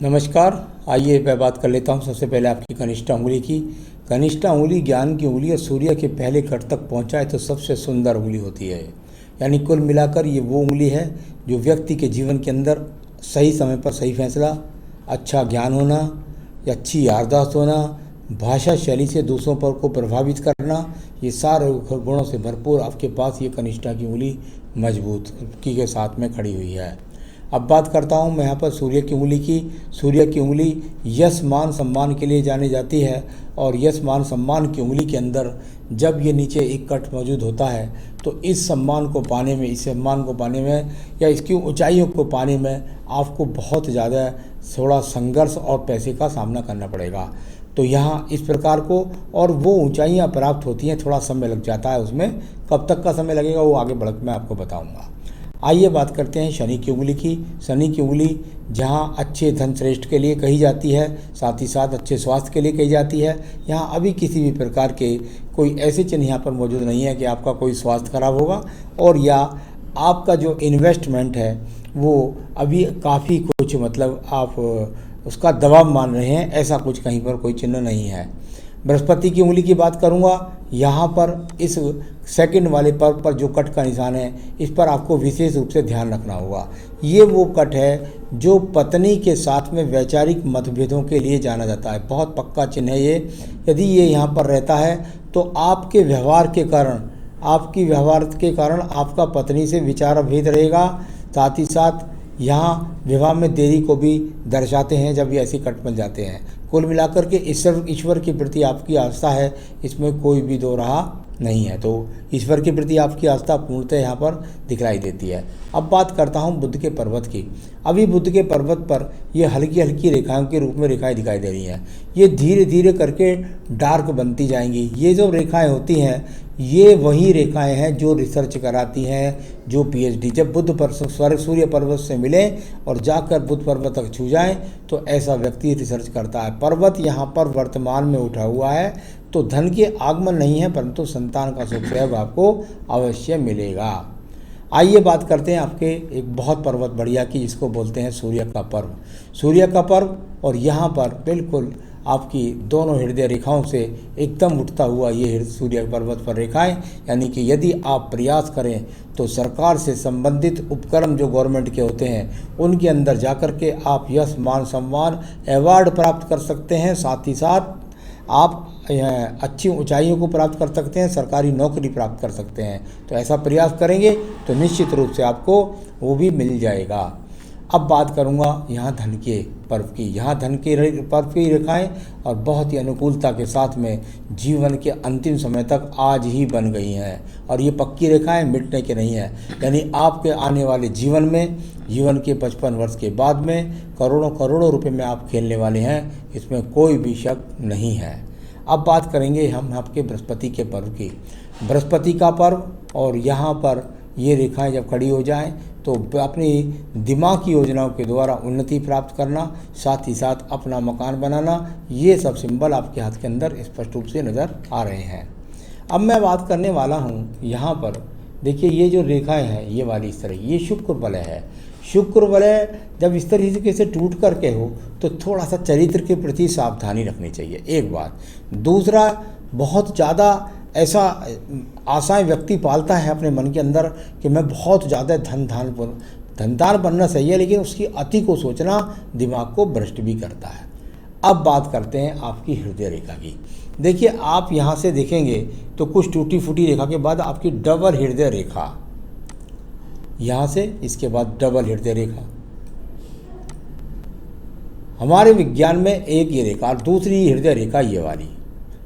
नमस्कार। आइए मैं बात कर लेता हूँ सबसे पहले आपकी कनिष्ठा उंगली की। कनिष्ठा उंगली ज्ञान की उंगली और सूर्य के पहले कट तक पहुँचाए तो सबसे सुंदर उंगली होती है। यानी कुल मिलाकर ये वो उंगली है जो व्यक्ति के जीवन के अंदर सही समय पर सही फैसला, अच्छा ज्ञान होना, अच्छी याददाश्त होना, भाषा शैली से दूसरों पर को प्रभावित करना, ये सारे गुणों से भरपूर आपके पास ये कनिष्ठा की उंगली मजबूत की के साथ में खड़ी हुई है। अब बात करता हूँ मैं यहाँ पर सूर्य की उंगली की। सूर्य की उंगली यश मान सम्मान के लिए जानी जाती है और यश मान सम्मान की उंगली के अंदर जब ये नीचे एक कट मौजूद होता है तो इस सम्मान को पाने में, इस सम्मान को पाने में या इसकी ऊंचाइयों को पाने में आपको बहुत ज़्यादा थोड़ा संघर्ष और पैसे का सामना करना पड़ेगा। तो यहाँ इस प्रकार को और वो ऊंचाइयाँ प्राप्त होती हैं, थोड़ा समय लग जाता है उसमें। कब तक का समय लगेगा वो आगे बढ़ मैं आपको बताऊँगा। आइए बात करते हैं शनि की उंगली की। शनि की उंगली जहाँ अच्छे धन श्रेष्ठ के लिए कही जाती है, साथ ही साथ अच्छे स्वास्थ्य के लिए कही जाती है। यहाँ अभी किसी भी प्रकार के कोई ऐसे चिन्ह यहाँ पर मौजूद नहीं है कि आपका कोई स्वास्थ्य खराब होगा और या आपका जो इन्वेस्टमेंट है वो अभी काफ़ी कुछ मतलब आप उसका दबाव मान रहे हैं, ऐसा कुछ कहीं पर कोई चिन्ह नहीं है। बृहस्पति की उंगली की बात करूंगा। यहाँ पर इस सेकंड वाले पर जो कट का निशान है इस पर आपको विशेष रूप से ध्यान रखना होगा। ये वो कट है जो पत्नी के साथ में वैचारिक मतभेदों के लिए जाना जाता है। बहुत पक्का चिन्ह है ये। यदि ये यहाँ पर रहता है तो आपके व्यवहार के कारण आपका पत्नी से विचार भेद रहेगा। साथ ही साथ यहाँ विवाह में देरी को भी दर्शाते हैं जब ये ऐसी कट मिल जाते हैं। कुल मिलाकर के ईश्वर के प्रति आपकी आस्था है, इसमें कोई भी दो राह नहीं है। तो ईश्वर के प्रति आपकी आस्था पूर्णतः यहाँ पर दिखलाई देती है। अब बात करता हूँ बुध के पर्वत की। अभी बुध के पर्वत पर ये हल्की हल्की रेखाओं के रूप में रेखाएं दिखाई दे रही हैं। ये धीरे धीरे करके डार्क बनती जाएंगी। ये जो रेखाएं होती हैं ये वही रेखाएं हैं जो रिसर्च कराती हैं, जो पीएचडी जब बुध पर सूर्य पर्वत से मिले और जाकर बुध पर्वत तक छू जाएं तो ऐसा व्यक्ति रिसर्च करता है। पर्वत यहाँ पर वर्तमान में उठा हुआ है तो धन के आगमन नहीं है परंतु संतान का सुख सहयोग आपको अवश्य मिलेगा। आइए बात करते हैं आपके एक बहुत पर्वत बढ़िया की जिसको बोलते हैं सूर्य का पर्व। सूर्य का पर्व और यहाँ पर बिल्कुल आपकी दोनों हृदय रेखाओं से एकदम उठता हुआ ये सूर्य पर्वत पर रेखाएं, यानी कि यदि आप प्रयास करें तो सरकार से संबंधित उपक्रम जो गवर्नमेंट के होते हैं उनके अंदर जाकर के आप यश मान सम्मान अवार्ड प्राप्त कर सकते हैं। साथ ही साथ आप अच्छी ऊंचाइयों को प्राप्त कर सकते हैं, सरकारी नौकरी प्राप्त कर सकते हैं। तो ऐसा प्रयास करेंगे तो निश्चित रूप से आपको वो भी मिल जाएगा। अब बात करूंगा यहाँ धन के पर्व की। यहाँ धन के पर्व की रेखाएं और बहुत ही अनुकूलता के साथ में जीवन के अंतिम समय तक आज ही बन गई हैं और ये पक्की रेखाएं मिटने की नहीं है। यानी आपके आने वाले जीवन के 55 वर्ष के बाद में करोड़ों करोड़ों रुपए में आप खेलने वाले हैं, इसमें कोई भी शक नहीं है। अब बात करेंगे हम आपके बृहस्पति के पर्व की। बृहस्पति का पर्व और यहाँ पर ये रेखाएं जब खड़ी हो जाएं तो अपनी दिमाग की योजनाओं के द्वारा उन्नति प्राप्त करना, साथ ही साथ अपना मकान बनाना, ये सब सिंबल आपके हाथ के अंदर स्पष्ट रूप से नज़र आ रहे हैं। अब मैं बात करने वाला हूँ यहाँ पर देखिए ये जो रेखाएं हैं ये वाली इस तरह ये शुक्र वलय है। शुक्र वलय जब इस तरीके से टूट करके हो तो थोड़ा सा चरित्र के प्रति सावधानी रखनी चाहिए, एक बात। दूसरा, बहुत ज़्यादा ऐसा आशाएं व्यक्ति पालता है अपने मन के अंदर कि मैं बहुत ज़्यादा धनदार बनना सही है, लेकिन उसकी अति को सोचना दिमाग को भ्रष्ट भी करता है। अब बात करते हैं आपकी हृदय रेखा की। देखिए आप यहाँ से देखेंगे तो कुछ टूटी फूटी रेखा के बाद आपकी डबल हृदय रेखा, यहाँ से इसके बाद डबल हृदय रेखा। हमारे विज्ञान में एक ये रेखा और दूसरी हृदय रेखा ये वाली।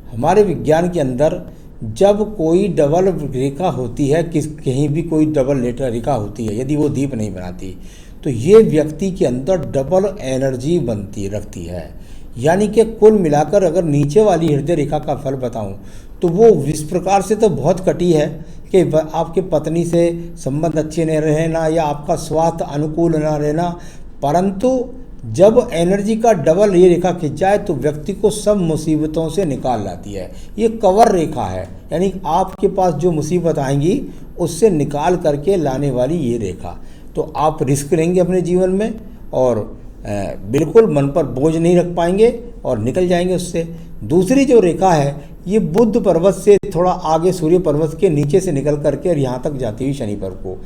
हमारे विज्ञान के अंदर जब कोई डबल रेखा होती है, कहीं भी कोई डबल लेटर रेखा होती है, यदि वो दीप नहीं बनाती तो ये व्यक्ति के अंदर डबल एनर्जी रखती है। यानी कि कुल मिलाकर अगर नीचे वाली हृदय रेखा का फल बताऊं तो वो इस प्रकार से तो बहुत कटी है कि आपके पत्नी से संबंध अच्छे नहीं रहना या आपका स्वास्थ्य अनुकूल न रहना, परंतु जब एनर्जी का डबल ये रेखा खिंच जाए तो व्यक्ति को सब मुसीबतों से निकाल लाती है। ये कवर रेखा है, यानी आपके पास जो मुसीबत आएंगी उससे निकाल करके लाने वाली ये रेखा। तो आप रिस्क लेंगे अपने जीवन में और बिल्कुल मन पर बोझ नहीं रख पाएंगे और निकल जाएंगे उससे। दूसरी जो रेखा है ये बुध पर्वत से थोड़ा आगे सूर्य पर्वत के नीचे से निकल करके और यहाँ तक जाती हुई शनि पर को,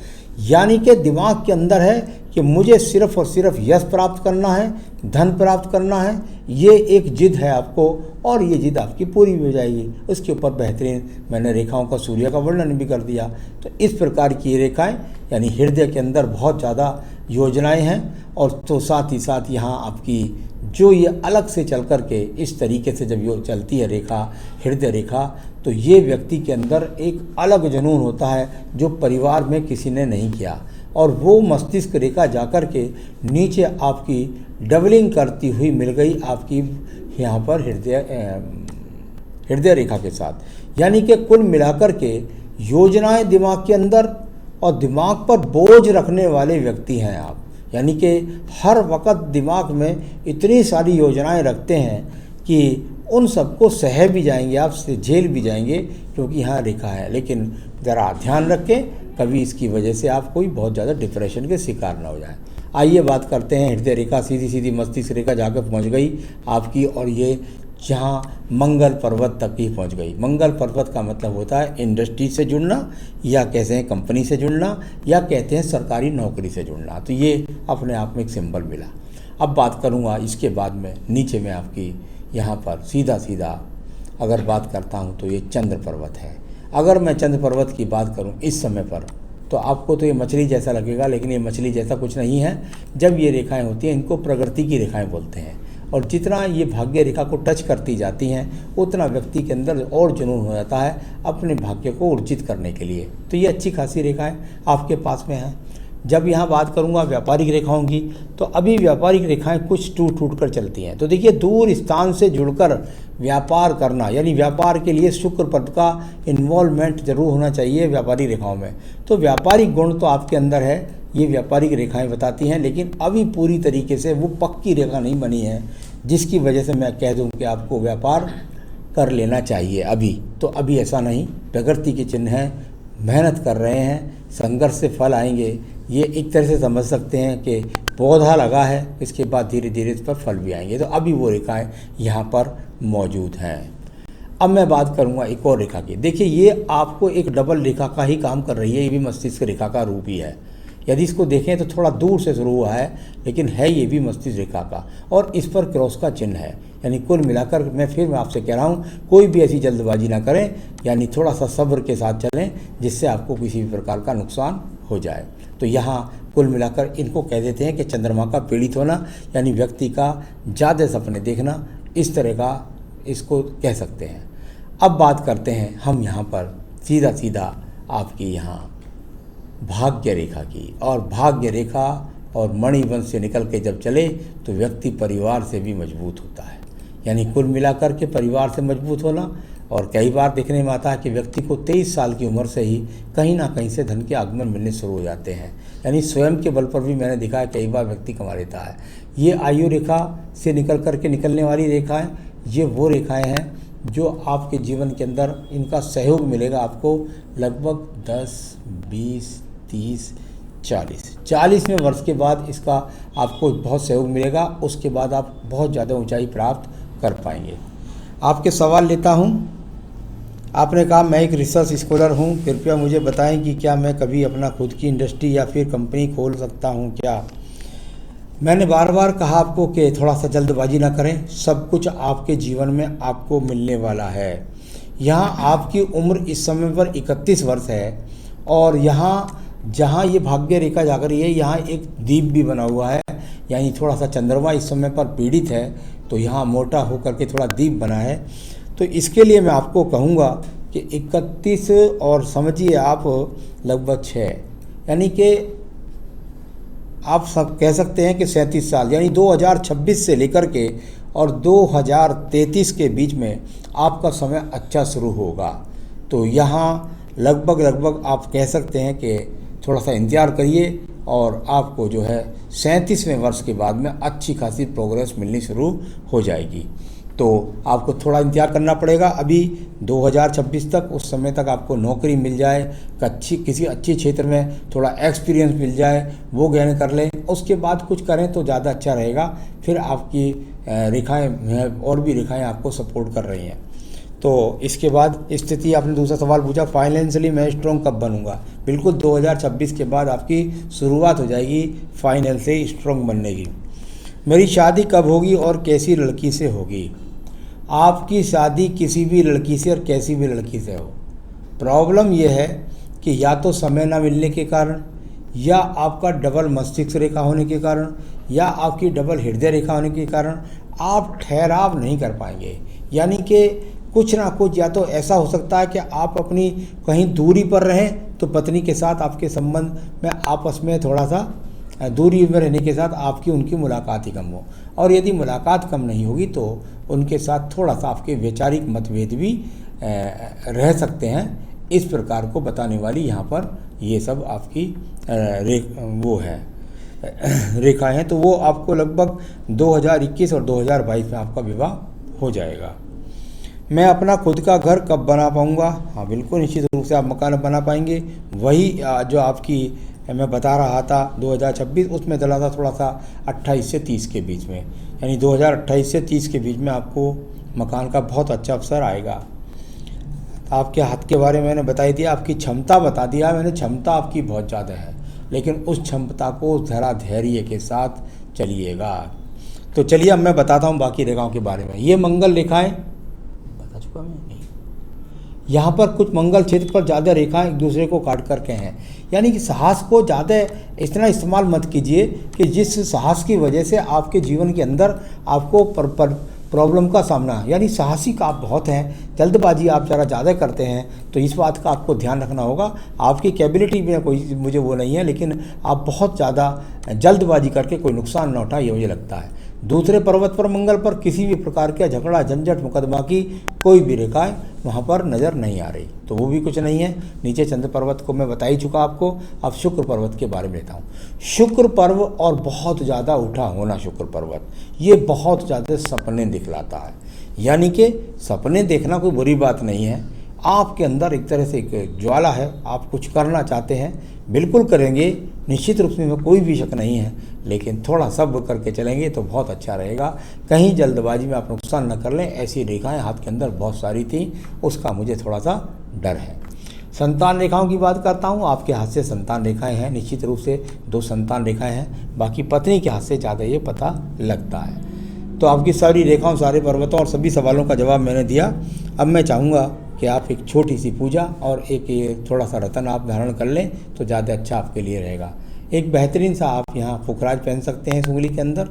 यानी कि दिमाग के अंदर है कि मुझे सिर्फ और सिर्फ यश प्राप्त करना है, धन प्राप्त करना है, ये एक जिद है आपको और ये जिद आपकी पूरी भी हो जाएगी। उसके ऊपर बेहतरीन मैंने रेखाओं का सूर्य का वर्णन भी कर दिया। तो इस प्रकार की ये रेखाएं यानी हृदय के अंदर बहुत ज़्यादा योजनाएं हैं। और तो साथ ही साथ यहाँ आपकी जो ये अलग से चल कर के इस तरीके से जब ये चलती है रेखा, हृदय रेखा, तो ये व्यक्ति के अंदर एक अलग जुनून होता है जो परिवार में किसी ने नहीं किया, और वो मस्तिष्क रेखा जाकर के नीचे आपकी डबलिंग करती हुई मिल गई आपकी यहाँ पर हृदय रेखा के साथ। यानी कि कुल मिलाकर के योजनाएं दिमाग के अंदर और दिमाग पर बोझ रखने वाले व्यक्ति हैं आप, यानी कि हर वक्त दिमाग में इतनी सारी योजनाएं रखते हैं कि उन सबको सह भी जाएंगे, आप झेल भी जाएंगे, क्योंकि यहाँ रेखा है। लेकिन ज़रा ध्यान रखें कभी इसकी वजह से आप कोई बहुत ज़्यादा डिप्रेशन के शिकार ना हो जाए। आइए बात करते हैं हृदय रेखा सीधी सीधी मस्तिष्क रेखा जाकर पहुँच गई आपकी, और ये जहाँ मंगल पर्वत तक ही पहुँच गई। मंगल पर्वत का मतलब होता है इंडस्ट्री से जुड़ना, या कहते हैं कंपनी से जुड़ना, या कहते हैं सरकारी नौकरी से जुड़ना। तो ये अपने आप में एक सिंबल मिला। अब बात करूँगा इसके बाद में नीचे में आपकी यहाँ पर सीधा सीधा अगर बात करता हूँ तो ये चंद्र पर्वत है। अगर मैं चंद्र पर्वत की बात करूँ इस समय पर, तो आपको तो ये मछली जैसा लगेगा, लेकिन ये मछली जैसा कुछ नहीं है। जब ये रेखाएं होती हैं इनको प्रगति की रेखाएं बोलते हैं, और जितना ये भाग्य रेखा को टच करती जाती हैं उतना व्यक्ति के अंदर और जुनून हो जाता है अपने भाग्य को ऊर्जित करने के लिए। तो ये अच्छी खासी रेखाएं आपके पास में हैं। जब यहाँ बात करूँगा व्यापारिक रेखाओं की, तो अभी व्यापारिक रेखाएं कुछ टूट कर चलती हैं। तो देखिए, दूर स्थान से जुड़कर व्यापार करना, यानी व्यापार के लिए शुक्र पद का इन्वॉल्वमेंट जरूर होना चाहिए व्यापारिक रेखाओं में। तो व्यापारिक गुण तो आपके अंदर है, ये व्यापारिक रेखाएं बताती हैं, लेकिन अभी पूरी तरीके से वो पक्की रेखा नहीं बनी है जिसकी वजह से मैं कह दूं कि आपको व्यापार कर लेना चाहिए अभी। तो अभी ऐसा नहीं, प्रगति के चिन्ह हैं, मेहनत कर रहे हैं, संघर्ष से फल आएंगे। ये एक तरह से समझ सकते हैं कि पौधा लगा है, इसके बाद धीरे धीरे इस पर फल भी आएंगे। तो अभी वो रेखाएं यहाँ पर मौजूद हैं। अब मैं बात करूँगा एक और रेखा की। देखिए, ये आपको एक डबल रेखा का ही काम कर रही है, ये भी मस्तिष्क रेखा का रूप ही है। यदि इसको देखें तो थोड़ा दूर से शुरू हुआ है, लेकिन है ये भी मस्तिष्क रेखा का, और इस पर क्रॉस का चिन्ह है। यानी कुल मिलाकर मैं आपसे कह रहा हूँ, कोई भी ऐसी जल्दबाजी ना करें, यानी थोड़ा सा सब्र के साथ चलें जिससे आपको किसी भी प्रकार का नुकसान हो जाए। तो यहाँ कुल मिलाकर इनको कह देते हैं कि चंद्रमा का पीड़ित होना, यानी व्यक्ति का ज़्यादा सपने देखना, इस तरह का इसको कह सकते हैं। अब बात करते हैं हम यहाँ पर सीधा सीधा आपकी यहाँ भाग्य रेखा की। और भाग्य रेखा और मणिवंश से निकल के जब चले तो व्यक्ति परिवार से भी मजबूत होता है, यानी कुल मिलाकर के परिवार से मजबूत होना। और कई बार देखने में आता है कि व्यक्ति को 23 साल की उम्र से ही कहीं ना कहीं से धन के आगमन मिलने शुरू हो जाते हैं, यानी स्वयं के बल पर भी मैंने देखा है कई बार व्यक्ति कमा लेता है। ये आयु रेखा से निकल करके निकलने वाली रेखाएं, ये वो रेखाएं हैं जो आपके जीवन के अंदर इनका सहयोग मिलेगा आपको लगभग 10, 20, 30, 40वें वर्ष के बाद इसका आपको बहुत सहयोग मिलेगा। उसके बाद आप बहुत ज़्यादा ऊंचाई प्राप्त कर पाएंगे। आपके सवाल लेता हूं। आपने कहा मैं एक रिसर्च स्कॉलर हूं, कृपया मुझे बताएं कि क्या मैं कभी अपना खुद की इंडस्ट्री या फिर कंपनी खोल सकता हूं क्या? मैंने बार बार कहा आपको कि थोड़ा सा जल्दबाजी ना करें, सब कुछ आपके जीवन में आपको मिलने वाला है। यहाँ आपकी उम्र इस समय पर 31 वर्ष है, और यहाँ जहाँ ये भाग्य रेखा जाकर रही है यहाँ एक दीप भी बना हुआ है, यानी थोड़ा सा चंद्रमा इस समय पर पीड़ित है, तो यहाँ मोटा होकर के थोड़ा दीप बना है। तो इसके लिए मैं आपको कहूँगा कि 31 और समझिए आप लगभग 6, यानी कि आप सब कह सकते हैं कि 37 साल, यानी 2026 से लेकर के और 2033 के बीच में आपका समय अच्छा शुरू होगा। तो यहाँ लगभग आप कह सकते हैं कि थोड़ा सा इंतजार करिए, और आपको जो है 37वें वर्ष के बाद में अच्छी खासी प्रोग्रेस मिलनी शुरू हो जाएगी। तो आपको थोड़ा इंतजार करना पड़ेगा अभी 2026 तक। उस समय तक आपको नौकरी मिल जाए, किसी अच्छे क्षेत्र में थोड़ा एक्सपीरियंस मिल जाए, वो गेन कर लें, उसके बाद कुछ करें तो ज़्यादा अच्छा रहेगा। फिर आपकी रेखाएं और भी रेखाएं आपको सपोर्ट कर रही हैं। तो इसके बाद स्थिति, आपने दूसरा सवाल पूछा फाइनेंशियली मैं स्ट्रॉन्ग कब बनूंगा। बिल्कुल 2026 के बाद आपकी शुरुआत हो जाएगी फाइनल से स्ट्रॉन्ग बनने की। मेरी शादी कब होगी और कैसी लड़की से होगी। आपकी शादी किसी भी लड़की से और कैसी भी लड़की से हो, प्रॉब्लम यह है कि या तो समय ना मिलने के कारण, या आपका डबल मस्तिष्क रेखा होने के कारण, या आपकी डबल हृदय रेखा होने के कारण आप ठहराव नहीं कर पाएंगे। यानी कि कुछ ना कुछ या तो ऐसा हो सकता है कि आप अपनी कहीं दूरी पर रहें तो पत्नी के साथ आपके संबंध में आपस में थोड़ा सा दूरी में रहने के साथ आपकी उनकी मुलाकात ही कम हो, और यदि मुलाकात कम नहीं होगी तो उनके साथ थोड़ा सा आपके वैचारिक मतभेद भी रह सकते हैं। इस प्रकार को बताने वाली यहाँ पर ये सब आपकी रेखा हैं। तो वो आपको लगभग 2021 और 2022 में आपका विवाह हो जाएगा। मैं अपना खुद का घर कब बना पाऊँगा। हाँ बिल्कुल, निश्चित रूप से आप मकान बना पाएंगे। वही जो आपकी मैं बता रहा था 2026, उसमें डला था थोड़ा सा 28 से 30 के बीच में, यानी 2028 से 30 के बीच में आपको मकान का बहुत अच्छा अवसर आएगा। आपके हाथ के बारे में मैंने बता दिया, आपकी क्षमता बता दिया मैंने, क्षमता आपकी बहुत ज़्यादा है, लेकिन उस क्षमता को ज़रा धैर्य के साथ चलिएगा। तो चलिए अब मैं बताता हूँ बाकी रेखाओं के बारे में। ये मंगल रेखाएं बता चुका मैं नहीं, यहाँ पर कुछ मंगल क्षेत्र पर ज़्यादा रेखाएं एक दूसरे को काट करके हैं। यानी कि साहस को ज़्यादा इतना इस्तेमाल मत कीजिए कि जिस साहस की वजह से आपके जीवन के अंदर आपको प्रॉब्लम का सामना, यानी साहसिक आप बहुत हैं, जल्दबाजी आप ज़्यादा करते हैं, तो इस बात का आपको ध्यान रखना होगा। आपकी कैपेबिलिटी में कोई मुझे वो नहीं है, लेकिन आप बहुत ज़्यादा जल्दबाजी करके कोई नुकसान न उठाए, ये मुझे लगता है। दूसरे पर्वत पर मंगल पर किसी भी प्रकार के झगड़ा झंझट मुकदमा की कोई भी रेखाएं वहाँ पर नज़र नहीं आ रही, तो वो भी कुछ नहीं है। नीचे चंद्र पर्वत को मैं बता ही चुका आपको। अब शुक्र पर्वत के बारे में लेता हूँ। शुक्र पर्व और बहुत ज्यादा उठा होना शुक्र पर्वत, ये बहुत ज़्यादा सपने दिखलाता है। यानी कि सपने देखना कोई बुरी बात नहीं है, आपके अंदर एक तरह से एक ज्वाला है, आप कुछ करना चाहते हैं, बिल्कुल करेंगे, निश्चित रूप में कोई भी शक नहीं है, लेकिन थोड़ा सब्र करके चलेंगे तो बहुत अच्छा रहेगा। कहीं जल्दबाजी में आप नुकसान न कर लें, ऐसी रेखाएं हाथ के अंदर बहुत सारी थी, उसका मुझे थोड़ा सा डर है। संतान रेखाओं की बात करता हूँ। आपके हाथ से संतान रेखाएं हैं, निश्चित रूप से 2 संतान रेखाएं हैं, बाकी पत्नी के हाथ से ज़्यादा ये पता लगता है। तो आपकी सारी रेखाओं, सारे पर्वतों और सभी सवालों का जवाब मैंने दिया। अब मैं चाहूँगा कि आप एक छोटी सी पूजा और एक ये थोड़ा सा रतन आप धारण कर लें तो ज़्यादा अच्छा आपके लिए रहेगा। एक बेहतरीन सा आप यहाँ पुखराज पहन सकते हैं उंगली के अंदर,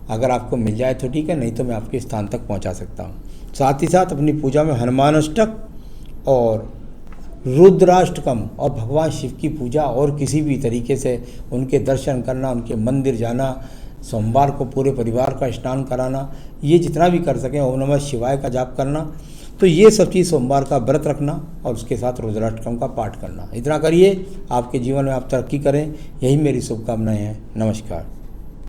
अगर आपको मिल जाए तो ठीक है, नहीं तो मैं आपके स्थान तक पहुँचा सकता हूँ। साथ ही साथ अपनी पूजा में हनुमान अष्टक और रुद्राष्टकम और भगवान शिव की पूजा और किसी भी तरीके से उनके दर्शन करना, उनके मंदिर जाना, सोमवार को पूरे परिवार का स्नान कराना, ये जितना भी कर सकें, ओम नमः शिवाय का जाप करना, तो ये सब चीज़, सोमवार का व्रत रखना और उसके साथ रुद्राष्टकम का पाठ करना, इतना करिए, आपके जीवन में आप तरक्की करें। यही मेरी शुभकामनाएं हैं। नमस्कार।